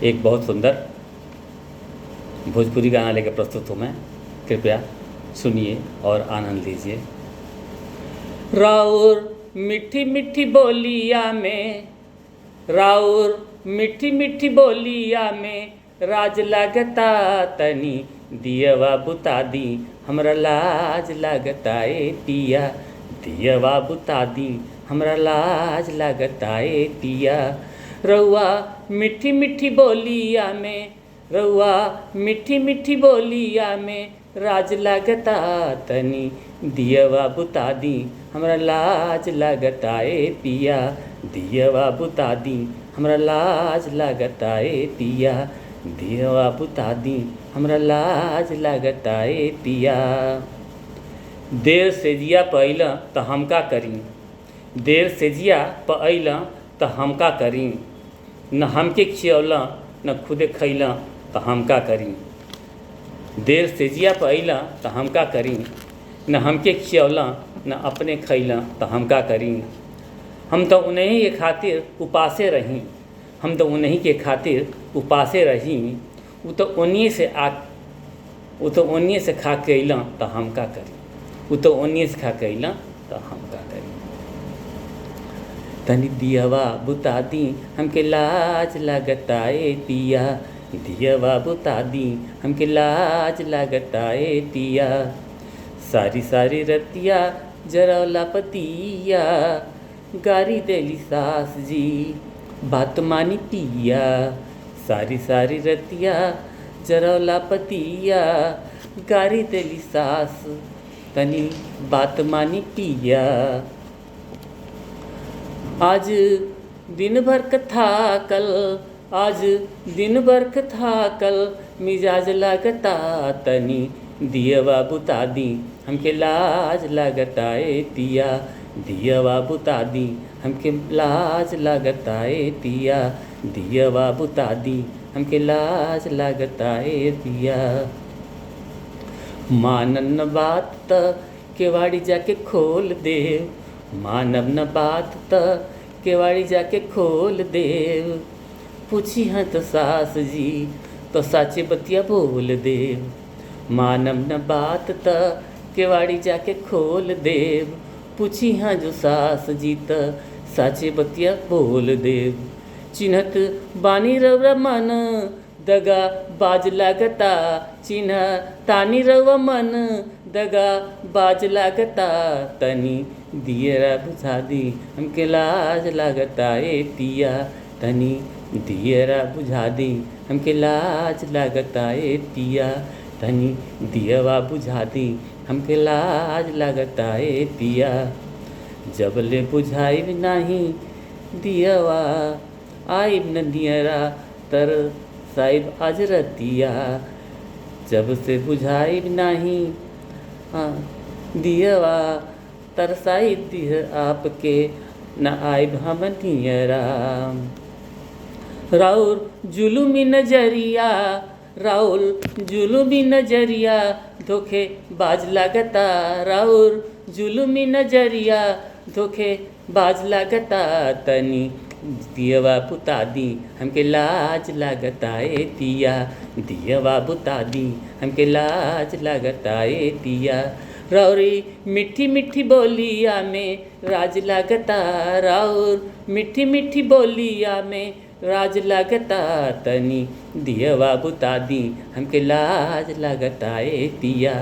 एक बहुत सुंदर भोजपुरी गाना लेकर प्रस्तुत हूँ मैं। कृपया सुनिए और आनंद लीजिए। राउर मीठी मीठी बोलिया में, राउर मीठी मीठी बोलिया में राज लागता, तनी दियवा बुता दी हमरा लाज लागता ए पिया, दियवा बुता दी हमरा लाज लागता ए पिया। रउआ मीठी मीठी बोलिया में, रउआ मीठी मीठी बोलिया में राज लागता, तनी दियवा बुता दी हमरा लाज लागता ए पिया, दियवा बुता दी हमरा लाज लागता ए पिया, दियवा बुता दी हमरा लाज लागता ए पिया। देर से जिया पइल त हम का करी, देर से जिया पइल त हम का करी, न हमके खियौल न खुदे खैल त हम का करी। देर से जिया पइल त हम का करी, न हमके खियौल न अपने खैल त हम का करी। हम तो उन्हीं के खातिर उपासे रही, हम तो उन्हीं के खातिर उपासे रही, वो तो उन्हीं से खा के अइल त हम का करी, वो तो उन्हीं से खा के अइल त हम का करी। तनी दियवा बुता दी हमके लाज लागता ए पिया, दियवा बुता दी हमके लाज लागता ए पिया। सारी सारी रतिया जरौला पतिया, गारी देली सास जी बात मानी पिया। सारी सारी रतिया जरौला पतिया, गारी देली सास तनी बात मानी पिया। आज दिन भर कथा कल, आज दिन भर कथा कल मिजाज लागता, तनी दियवा बुता दी हमके लाज लागता ए पिया, दियवा बुता दी हमके लाज लागता ए पिया, दियवा बुता दी हमके लाज लागता ए पिया। मानन न बात त केवाड़ी जाके खोल दे, मानव न बात त केवाड़ी जाके खोल दे। पूछी हैं तो सास जी तो साचे बतिया बोल दे, मानव न बात त केवाड़ी जाके खोल दे। पूछी हैं जो सास जी त साचे बतिया बोल दे। चिन्हत बानी रउरा मन दगा बाज लागता, चिन्ह तानी रउआ मन दगा बाज लागता, तनी दियरा बुझा दी हमके लाज लागता ए पिया, तनी दियरा बुझा दी हमके लाज लागता ए पिया, तनी दियवा बुझा दी हमके लाज लागता ए पिया। जबले बुझाइब नाही दियवा आइब न दियरा तर साहिब आज रतिया। जब से बुझाइब नाही दियवा तरसाई दिह आपके न आइब हम नियरा। राउर जुलुमी नजरिया, राउर जुलुमी नजरिया धोखे बाज लागता, राउर जुलुमी नजरिया धोखे बाज लागता, तनी दियवा बुता दी हमके लाज लागता ए पिया, दियवा बुता दी हमके लाज लागता ए पिया। राउरी मीठी मीठी बोलिया में राज लागता, राउर मीठी मीठी बोलिया में राज लागता, तनी दियवा बुता दी हमके लाज लागता ए पिया,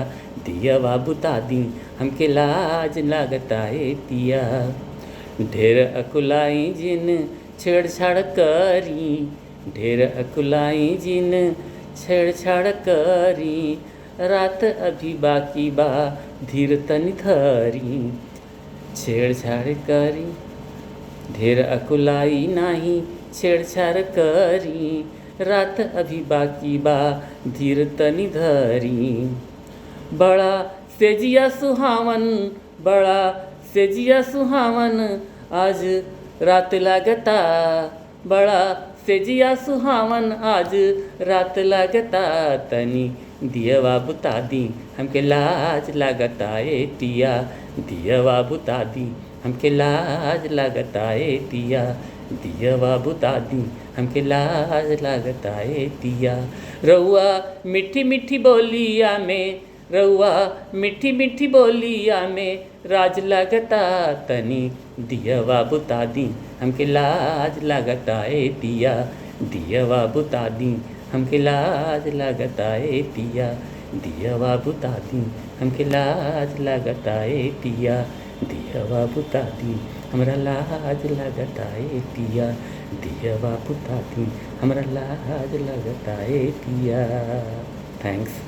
दियवा बुता दी हमके लाज लागता ए पिया। ढेर अकुलाई जिन छेड़छाड़ करी, ढेर अकुलाई जिन छेड़छाड़ करी, रात अभी बाकी बा धीर तनी धरी। छेड़छाड़ करी ढेर अकुलाई नाही छेड़छाड़ करी, रात अभी बाकी बा धीर तनी धरी। बड़ा सेजिया सुहावन, बड़ा सेजिया सुहावन आज रात लागता, बड़ा सेजिया सुहावन आज रात लागता, तनी दियवा बुता दी हमके लाज लागता ए पिया, दियवा बुता दी हमके लाज लागता ए पिया, दियवा बुता दी हमके लाज लागता ए पिया। रउआ मीठी मीठी बोलिया में, रउआ मीठी मीठी बोलिया में राज लागता तनी दियवा बुता दी, हमके लाज लागता ए पिया। दियवा बुता दी, हमके लाज लागता ए पिया। दियवा बुता दी, हमके लाज लागता ए पिया। दियवा बुता दी, हमरा लाज लागता ए पिया। दियवा बुता दी, हमरा लाज लागता ए पिया। थैंक्स।